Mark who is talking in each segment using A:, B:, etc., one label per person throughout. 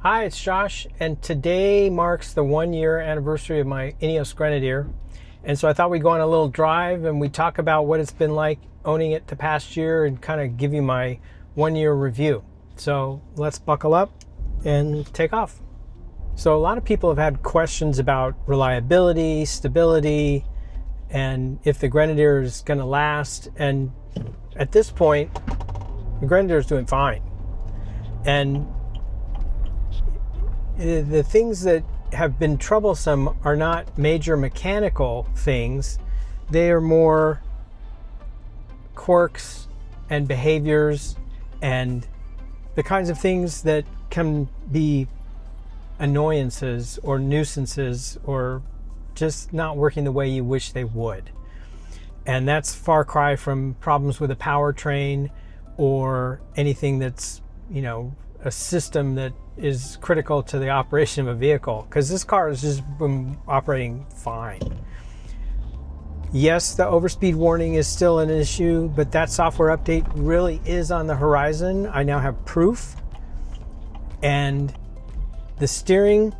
A: Hi, it's Josh, and today marks the 1-year anniversary of my INEOS Grenadier. And so I thought we'd go on a little drive and we talk about what it's been like owning it the past year and kind of give you my 1-year review. So let's buckle up and take off. So a lot of people have had questions about reliability, stability, and if the Grenadier is going to last. And at this point, the Grenadier is doing fine. And the things that have been troublesome are not major mechanical things. They are more quirks and behaviors and the kinds of things that can be annoyances or nuisances or just not working the way you wish they would. And that's far cry from problems with a powertrain or anything that's, a system that is critical to the operation of a vehicle, because this car has just been operating fine. Yes, the overspeed warning is still an issue, but that software update really is on the horizon. I now have proof. And the steering,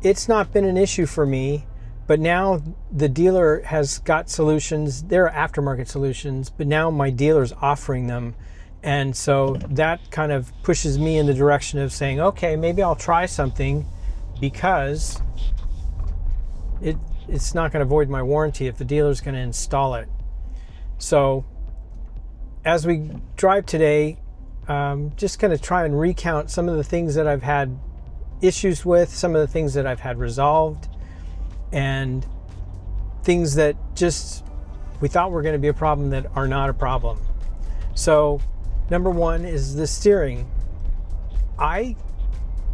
A: it's not been an issue for me, but now the dealer has got solutions. They're aftermarket solutions, but now my dealer's offering them. And so that kind of pushes me in the direction of saying, okay, maybe I'll try something, because it's not going to void my warranty if the dealer's going to install it. So as we drive today, just going to try and recount some of the things that I've had issues with, some of the things that I've had resolved, and things that just we thought were going to be a problem that are not a problem. So number one is the steering. I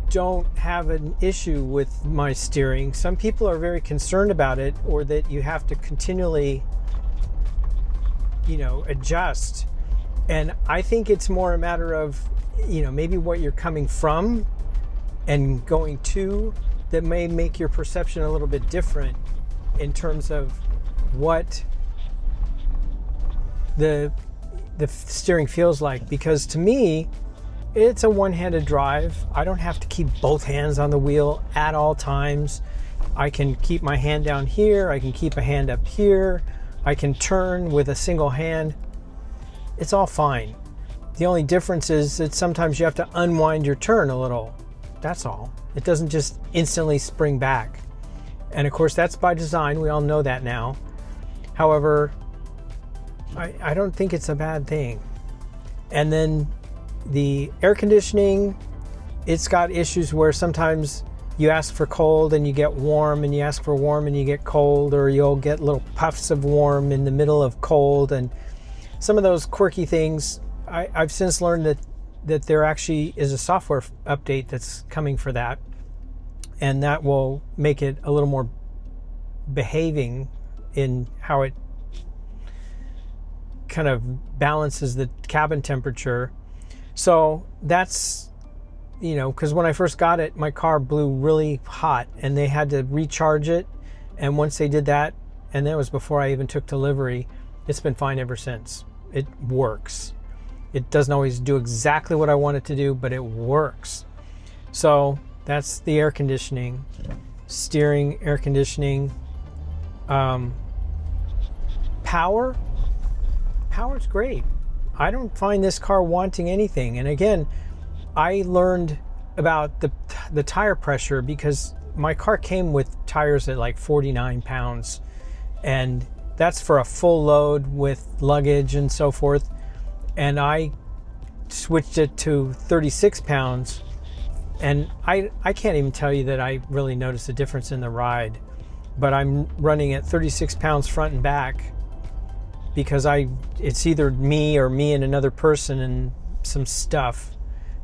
A: don't have an issue with my steering. Some people are very concerned about it, or that you have to continually, adjust. And I think it's more a matter of, maybe what you're coming from and going to that may make your perception a little bit different in terms of what the steering feels like. Because to me, it's a one-handed drive. I don't have to keep both hands on the wheel at all times. I can keep my hand down here. I can keep a hand up here. I can turn with a single hand. It's all fine. The only difference is that sometimes you have to unwind your turn a little. That's all. It doesn't just instantly spring back. And of course, that's by design. We all know that now. However, I don't think it's a bad thing. And then the air conditioning, it's got issues where sometimes you ask for cold and you get warm, and you ask for warm and you get cold, or you'll get little puffs of warm in the middle of cold. And some of those quirky things, I've since learned that there actually is a software update that's coming for that. And that will make it a little more behaving in how it kind of balances the cabin temperature. So that's, because when I first got it, my car blew really hot and they had to recharge it. And once they did that, and that was before I even took delivery, it's been fine ever since. It works. It doesn't always do exactly what I want it to do, but it works. So that's the air conditioning, steering, air conditioning. Power's great. I don't find this car wanting anything. And again, I learned about the tire pressure because my car came with tires at like 49 pounds. And that's for a full load with luggage and so forth. And I switched it to 36 pounds. And I can't even tell you that I really noticed a difference in the ride. But I'm running at 36 pounds front and back, because it's either me or me and another person and some stuff.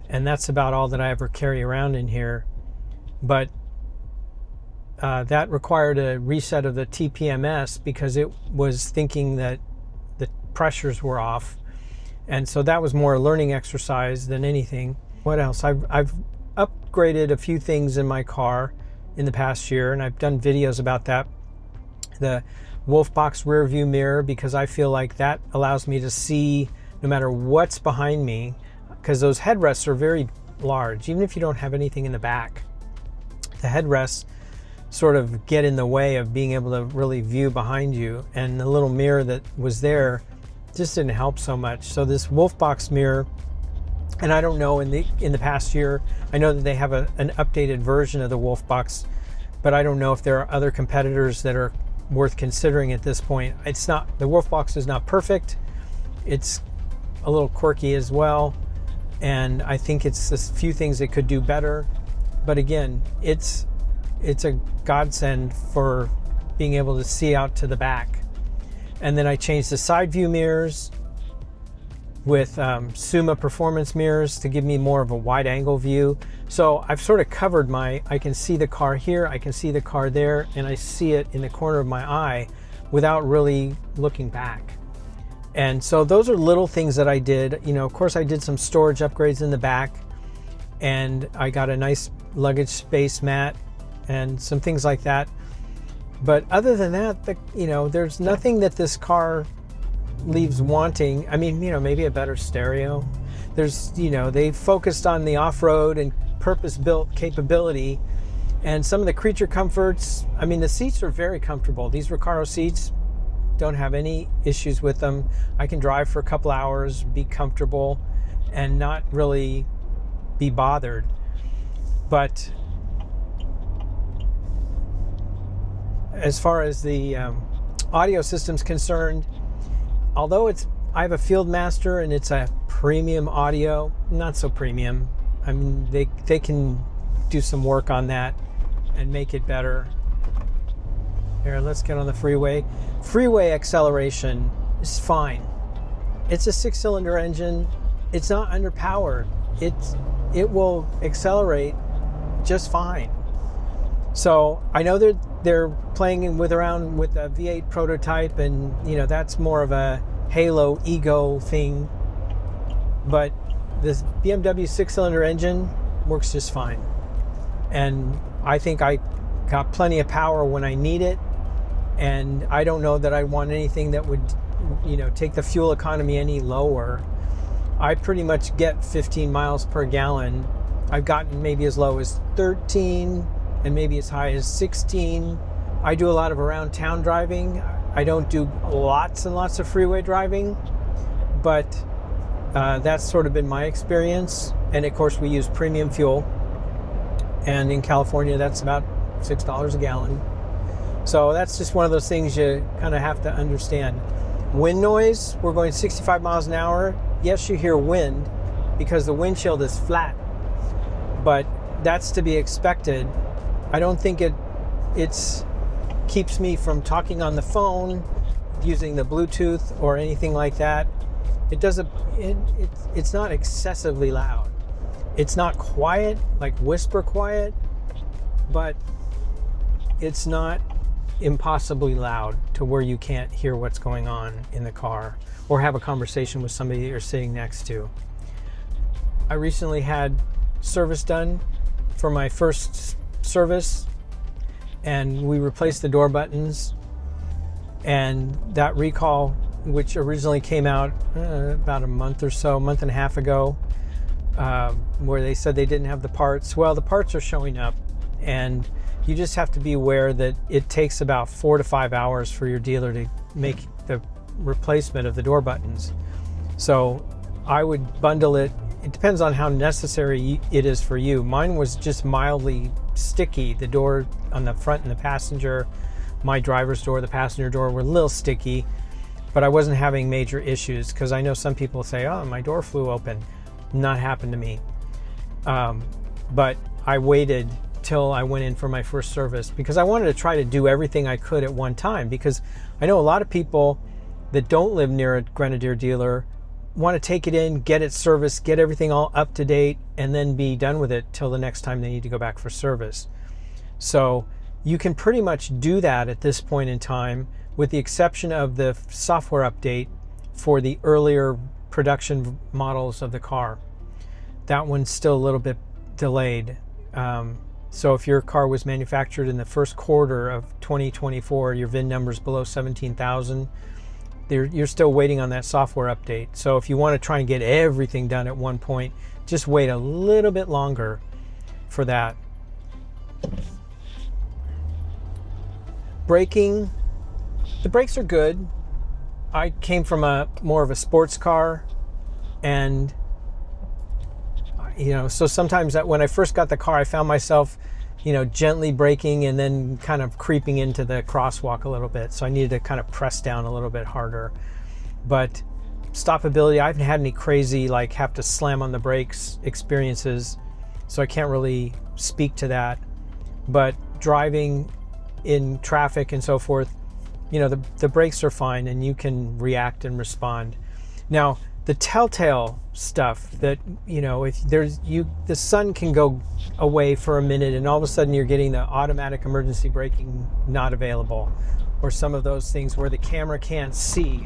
A: And that's about all that I ever carry around in here. But that required a reset of the TPMS because it was thinking that the pressures were off. And so that was more a learning exercise than anything. What else? I've upgraded a few things in my car in the past year, and I've done videos about that. The Wolfbox rear view mirror, because I feel like that allows me to see no matter what's behind me, because those headrests are very large, even if you don't have anything in the back. The headrests sort of get in the way of being able to really view behind you, and the little mirror that was there just didn't help so much. So this Wolfbox mirror, and I don't know, in the past year, I know that they have an updated version of the Wolfbox, but I don't know if there are other competitors that are worth considering at this point. It's not, the Wolfbox is not perfect. It's a little quirky as well, and I think it's a few things it could do better. But again, it's a godsend for being able to see out to the back. And then I changed the side view mirrors with Suma performance mirrors to give me more of a wide angle view. So I've sort of covered I can see the car here, I can see the car there, and I see it in the corner of my eye without really looking back. And so those are little things that I did. You know, of course I did some storage upgrades in the back, and I got a nice luggage space mat and some things like that. But other than that, there's nothing that this car leaves wanting. I mean, maybe a better stereo. They focused on the off-road and purpose-built capability, and some of the creature comforts. I mean, the seats are very comfortable. These Recaro seats, don't have any issues with them. I can drive for a couple hours, be comfortable, and not really be bothered. But as far as the audio system's concerned, although I have a Fieldmaster and it's a premium audio, not so premium. I mean, they can do some work on that and make it better. Here, let's get on the freeway. Freeway acceleration is fine. It's a 6-cylinder engine. It's not underpowered. It will accelerate just fine. So I know they're playing around with a V8 prototype, and that's more of a halo ego thing. But this BMW 6-cylinder engine works just fine, and I think I got plenty of power when I need it. And I don't know that I want anything that would, take the fuel economy any lower. I pretty much get 15 miles per gallon. I've gotten maybe as low as 13 and maybe as high as 16. I do a lot of around town driving. I don't do lots and lots of freeway driving, but that's sort of been my experience. And of course we use premium fuel, and in California that's about $6 a gallon. So that's just one of those things you kind of have to understand. Wind noise, we're going 65 miles an hour. Yes, you hear wind because the windshield is flat, but that's to be expected. I don't think it keeps me from talking on the phone, using the Bluetooth or anything like that. It's not excessively loud. It's not quiet, like whisper quiet, but it's not impossibly loud to where you can't hear what's going on in the car or have a conversation with somebody that you're sitting next to. I recently had service done for my first service, and we replaced the door buttons, and that recall, which originally came out about a month and a half ago, where they said they didn't have the parts. Well, the parts are showing up, and you just have to be aware that it takes about 4 to 5 hours for your dealer to make the replacement of the door buttons. So I would bundle it. It depends on how necessary it is for you. Mine was just mildly sticky. The door on the front and the passenger, my driver's door, the passenger door were a little sticky, but I wasn't having major issues, because I know some people say, oh, my door flew open. Not happened to me. But I waited till I went in for my first service because I wanted to try to do everything I could at one time, because I know a lot of people that don't live near a Grenadier dealer want to take it in, get it serviced, get everything all up to date, and then be done with it till the next time they need to go back for service. So you can pretty much do that at this point in time, with the exception of the software update for the earlier production models of the car. That one's still a little bit delayed. So if your car was manufactured in the first quarter of 2024, your VIN number's below 17,000, you're still waiting on that software update. So if you want to try and get everything done at one point, just wait a little bit longer for that. Braking, the brakes are good. I came from more of a sports car, and so sometimes when I first got the car, I found myself gently braking and then kind of creeping into the crosswalk a little bit. So I needed to kind of press down a little bit harder. But stoppability, I haven't had any crazy have to slam on the brakes experiences, so I can't really speak to that. But driving in traffic and so forth, the brakes are fine and you can react and respond. Now, the Telltale stuff that, if the sun can go away for a minute and all of a sudden you're getting the automatic emergency braking not available, or some of those things where the camera can't see.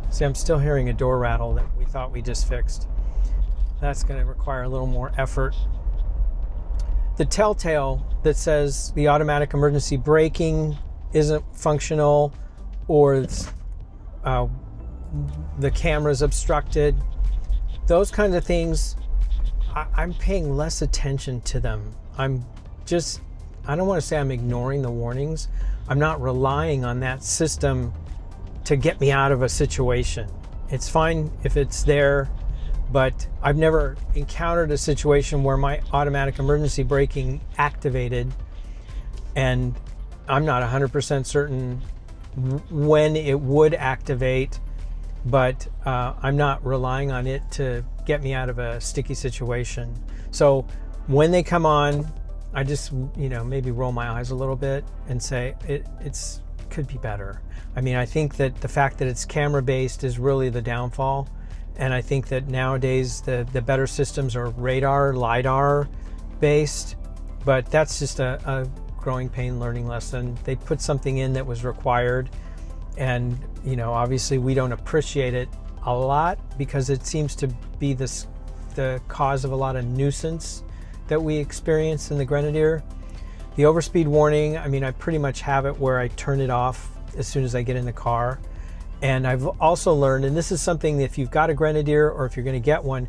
A: See, I'm still hearing a door rattle that we thought we just fixed. That's going to require a little more effort. The Telltale that says the automatic emergency braking isn't functional, or the camera's obstructed, those kinds of things, I'm paying less attention to them. I don't want to say I'm ignoring the warnings. I'm not relying on that system to get me out of a situation. It's fine if it's there, but I've never encountered a situation where my automatic emergency braking activated and I'm not 100% certain when it would activate, but I'm not relying on it to get me out of a sticky situation. So when they come on, I just maybe roll my eyes a little bit and say it's could be better. I mean, I think that the fact that it's camera based is really the downfall, and I think that nowadays the better systems are radar, LiDAR based, but that's just a growing pain learning lesson. They put something in that was required, and obviously we don't appreciate it a lot because it seems to be the cause of a lot of nuisance that we experience in the Grenadier. The overspeed warning, I mean, I pretty much have it where I turn it off as soon as I get in the car. And I've also learned, and this is something that if you've got a Grenadier or if you're going to get one,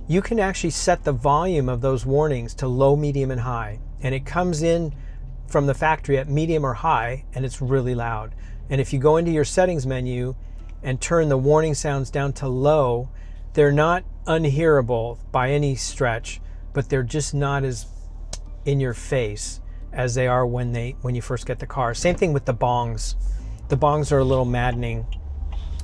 A: you can actually set the volume of those warnings to low, medium, and high. And it comes in from the factory at medium or high, and it's really loud. And if you go into your settings menu and turn the warning sounds down to low, they're not unhearable by any stretch, but they're just not as in your face as they are when you first get the car. Same thing with the bongs. The bongs are a little maddening.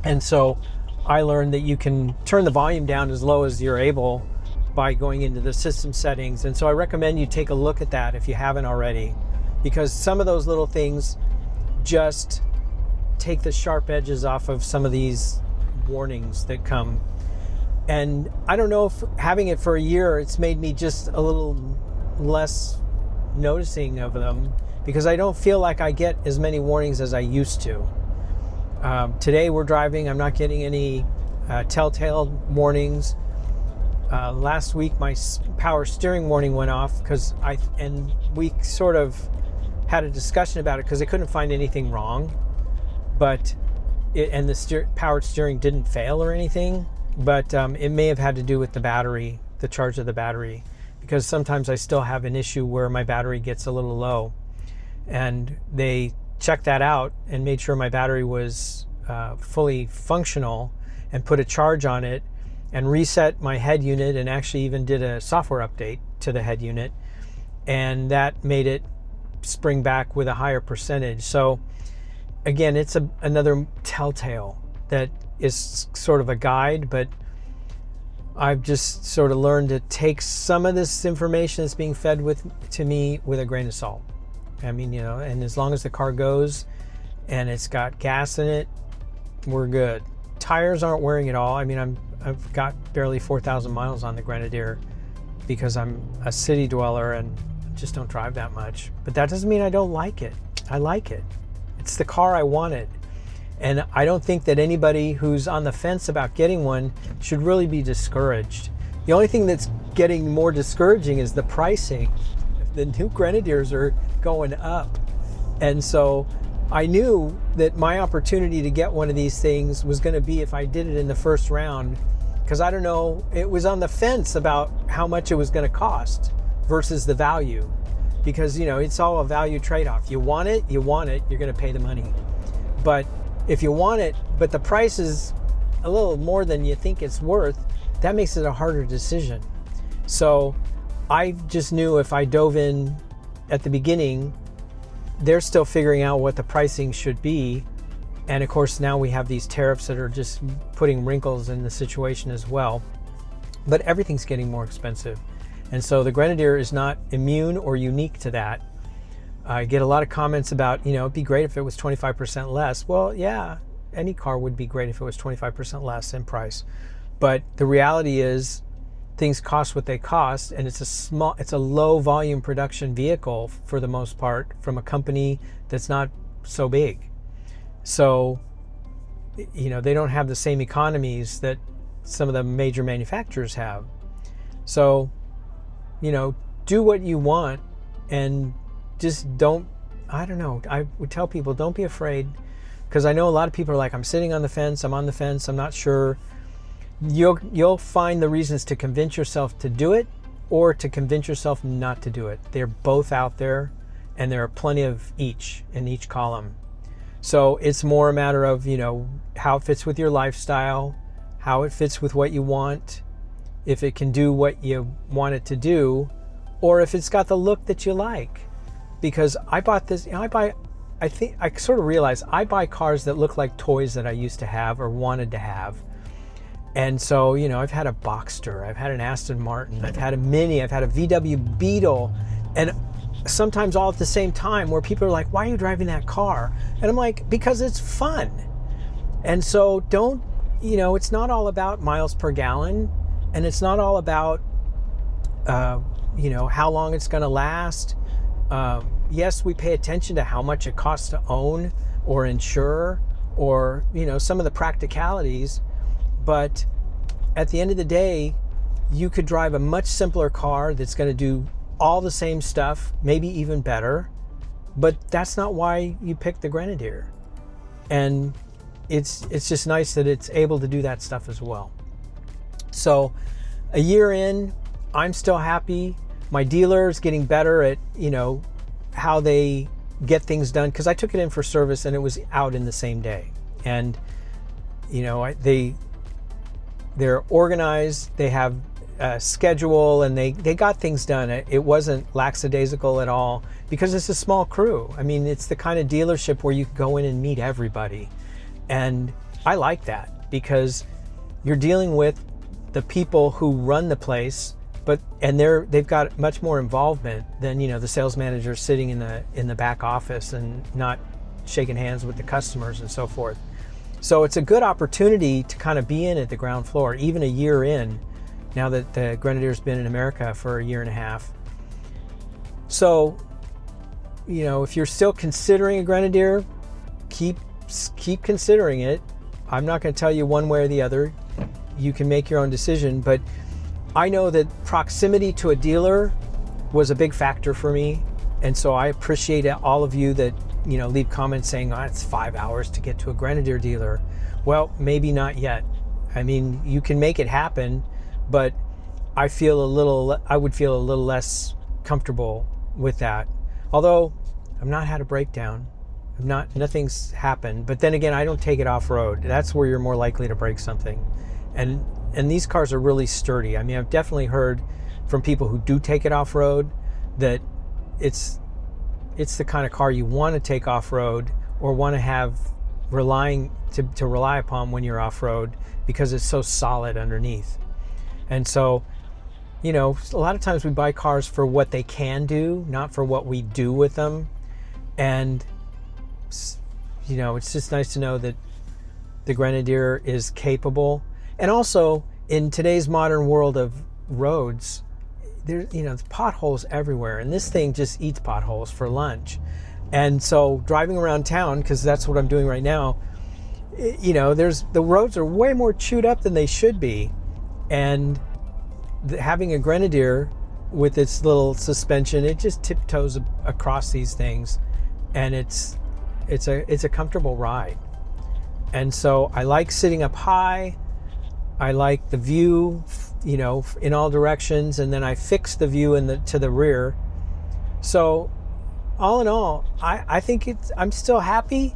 A: And so I learned that you can turn the volume down as low as you're able by going into the system settings. And so I recommend you take a look at that if you haven't already, because some of those little things just take the sharp edges off of some of these warnings that come. And I don't know if having it for a year, it's made me just a little less noticing of them, because I don't feel like I get as many warnings as I used to. Today we're driving, I'm not getting any Telltale warnings. Last week my power steering warning went off and we sort of had a discussion about it because I couldn't find anything wrong, but the powered steering didn't fail or anything, but it may have had to do with the battery, the charge of the battery, because sometimes I still have an issue where my battery gets a little low, and they checked that out and made sure my battery was fully functional and put a charge on it and reset my head unit, and actually even did a software update to the head unit, and that made it spring back with a higher percentage. So again, it's another Telltale that is sort of a guide, but I've just sort of learned to take some of this information that's being fed to me with a grain of salt. I mean, and as long as the car goes and it's got gas in it, we're good. Tires aren't wearing at all. I mean, I've got barely 4,000 miles on the Grenadier because I'm a city dweller and just don't drive that much. But that doesn't mean I don't like it. I like it. It's the car I wanted. And I don't think that anybody who's on the fence about getting one should really be discouraged. The only thing that's getting more discouraging is the pricing. The new Grenadiers are going up. And so I knew that my opportunity to get one of these things was going to be if I did it in the first round, because I don't know, it was on the fence about how much it was going to cost versus the value, because it's all a value trade-off. You want it, you're going to pay the money. But if you want it, but the price is a little more than you think it's worth, that makes it a harder decision. So I just knew if I dove in at the beginning, they're still figuring out what the pricing should be. And of course, now we have these tariffs that are just putting wrinkles in the situation as well. But everything's getting more expensive. And so the Grenadier is not immune or unique to that. I get a lot of comments about, it'd be great if it was 25% less. Well, yeah, any car would be great if it was 25% less in price. But the reality is things cost what they cost, and it's a low volume production vehicle for the most part from a company that's not so big. So, they don't have the same economies that some of the major manufacturers have. So, do what you want, and just I would tell people, don't be afraid, because I know a lot of people are like, I'm sitting on the fence, I'm on the fence, I'm not sure. You'll find the reasons to convince yourself to do it or to convince yourself not to do it. They're both out there, and there are plenty of each in each column. So it's more a matter of, how it fits with your lifestyle, how it fits with what you want, if it can do what you want it to do, or if it's got the look that you like. Because I bought this, I think I sort of realized I buy cars that look like toys that I used to have or wanted to have. And so, I've had a Boxster, I've had an Aston Martin, I've had a Mini, I've had a VW Beetle, and sometimes all at the same time, where people are like, why are you driving that car? And I'm like, because it's fun. And so it's not all about miles per gallon, and it's not all about, how long it's going to last. Yes, we pay attention to how much it costs to own or insure, or, some of the practicalities. But at the end of the day, you could drive a much simpler car that's going to do all the same stuff, maybe even better. But that's not why you picked the Grenadier. And it's just nice that it's able to do that stuff as well. So a year in, I'm still happy. My dealer's getting better at, how they get things done, because I took it in for service and it was out in the same day. And, they're organized, they have a schedule, and they got things done. It wasn't lackadaisical at all, because it's a small crew. I mean, it's the kind of dealership where you can go in and meet everybody. And I like that, because you're dealing with the people who run the place, and they've got much more involvement than, the sales manager sitting in the back office and not shaking hands with the customers and so forth. So it's a good opportunity to kind of be in at the ground floor, even a year in, now that the Grenadier's been in America for a year and a half. So, if you're still considering a Grenadier, keep considering it. I'm not going to tell you one way or the other. You can make your own decision, but I know that proximity to a dealer was a big factor for me. And so I appreciate all of you that, leave comments saying, it's 5 hours to get to a Grenadier dealer. Well, maybe not yet. I mean, you can make it happen, but I would feel a little less comfortable with that. Although I've not had a breakdown. Nothing's happened. But then again, I don't take it off-road. That's where you're more likely to break something. And these cars are really sturdy. I mean, I've definitely heard from people who do take it off-road that it's the kind of car you want to take off-road or want to have to rely upon when you're off-road, because it's so solid underneath. And so, a lot of times we buy cars for what they can do, not for what we do with them. And, it's just nice to know that the Grenadier is capable. And also, in today's modern world of roads, there's potholes everywhere, and this thing just eats potholes for lunch. And so driving around town, because that's what I'm doing right now, the roads are way more chewed up than they should be. And having a Grenadier with its little suspension, it just tiptoes across these things, and it's a comfortable ride. And so I like sitting up high. I like the view, you know, in all directions, and then I fix the view to the rear. So all in all, I think I'm still happy.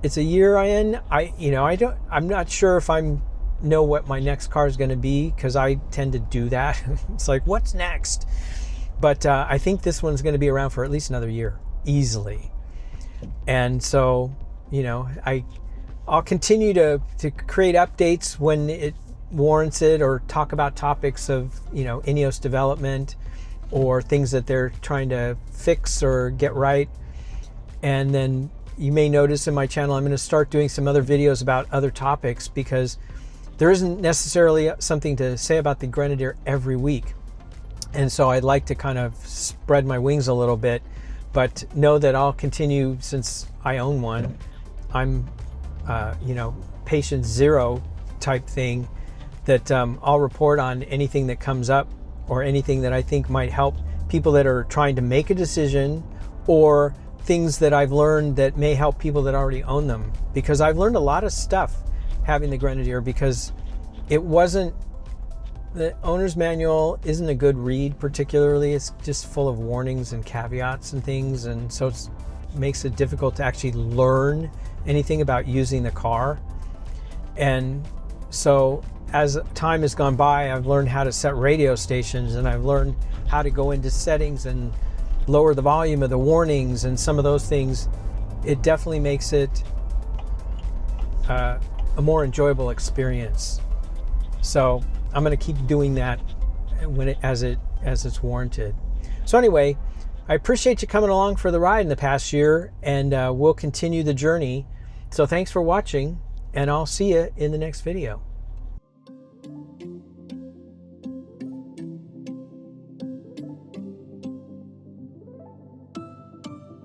A: It's a year in. I'm not sure if know what my next car is going to be, because I tend to do that. It's like, what's next? But I think this one's going to be around for at least another year, easily. And so, you know, I'll continue to create updates when it warrants it, or talk about topics of, you know, INEOS development or things that they're trying to fix or get right. And then you may notice in my channel, I'm going to start doing some other videos about other topics, because there isn't necessarily something to say about the Grenadier every week. And so I'd like to kind of spread my wings a little bit, but know that I'll continue, since I own one. I'm, you know, patient zero type thing, that I'll report on anything that comes up, or anything that I think might help people that are trying to make a decision, or things that I've learned that may help people that already own them. Because I've learned a lot of stuff having the Grenadier, because the owner's manual isn't a good read particularly. It's just full of warnings and caveats and things, and so it makes it difficult to actually learn anything about using the car. And so as time has gone by, I've learned how to set radio stations, and I've learned how to go into settings and lower the volume of the warnings and some of those things. It definitely makes it a more enjoyable experience. So I'm going to keep doing that as it's warranted. So anyway, I appreciate you coming along for the ride in the past year, and we'll continue the journey. So thanks for watching, and I'll see you in the next video.